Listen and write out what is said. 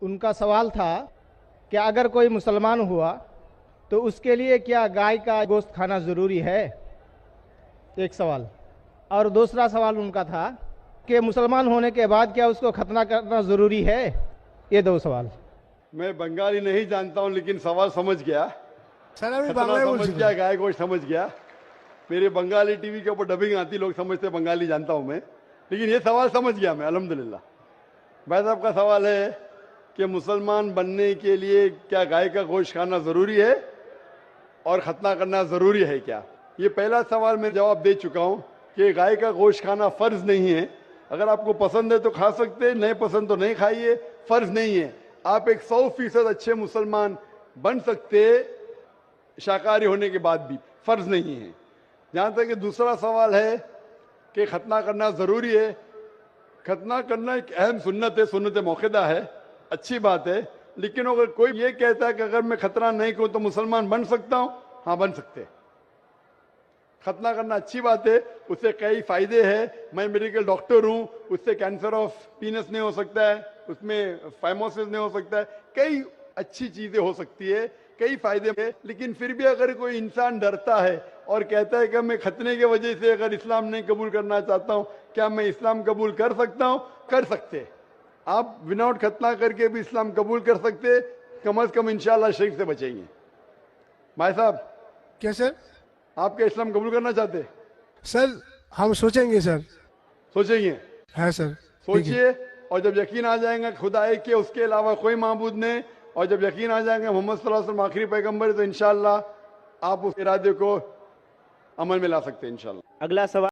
उनका सवाल था कि अगर कोई मुसलमान हुआ तो उसके लिए क्या गाय का गोश्त खाना ज़रूरी है, एक सवाल। और दूसरा सवाल उनका था कि मुसलमान होने के बाद क्या उसको खतना करना ज़रूरी है। ये दो सवाल। मैं बंगाली नहीं जानता हूं, लेकिन सवाल समझ गया। सर अभी खतना बांग्लाয় समझ বলছি गया, गाय गोश्त समझ गया। मेरे बंगाली टीवी के ऊपर डबिंग आती, लोग समझते बंगाली जानता हूं मैं, लेकिन ये सवाल समझ गया मैं, अल्हम्दुलिल्लाह। भाई साहब का सवाल है कि मुसलमान बनने के लिए क्या गाय का गोश्त खाना जरूरी है और खतना करना जरूरी है क्या। ये पहला सवाल मैं जवाब दे चुका हूं कि गाय का गोश्त खाना फर्ज नहीं है। अगर आपको पसंद है तो खा सकते हैं, नहीं पसंद तो नहीं खाइए, फर्ज नहीं है। आप एक 100% अच्छे मुसलमान बन सकते शाकाहारी होने के बाद भी, फर्ज नहीं है। जहां तक कि दूसरा सवाल है कि खतना करना जरूरी है, खतना करना एक अहम सुन्नत है, सुन्नत मौक़िदा है, अच्छी बात है। लेकिन अगर कोई ये कहता है कि अगर मैं खतना नहीं करूं तो मुसलमान बन सकता हूं, हाँ बन सकते हैं। खतना करना अच्छी बात है, उससे कई फायदे हैं। मैं मेडिकल डॉक्टर हूं, उससे कैंसर ऑफ पीनस नहीं हो सकता है, उसमें फाइमोसिस नहीं हो सकता है, कई अच्छी चीजें हो सकती है, कई फायदे हैं। लेकिन फिर भी अगर कोई इंसान डरता है और कहता है कि मैं खतने की वजह से अगर इस्लाम नहीं कबूल करना चाहता हूं, क्या मैं इस्लाम कबूल कर सकता हूं? कर सकते। आप विदाउट खतना करके भी इस्लाम कबूल कर सकते, कम से कम इंशाअल्लाह शिर्क से बचेंगे। भाई साहब, क्या सर? आप क्या इस्लाम कबूल करना चाहते? सर हम सोचेंगे सर। सोचेंगे? है सर। सोचिए, और जब यकीन आ जाएगा खुदा एक के, उसके अलावा कोई माबूद नहीं, और जब यकीन आ जाएगा मोहम्मद सल्लल्लाहु अलैहि वसल्लम आखिरी पैगंबर है, तो इंशाअल्लाह आप उस इरादे को अमल में ला सकते हैं इंशाअल्लाह। अगला सवाल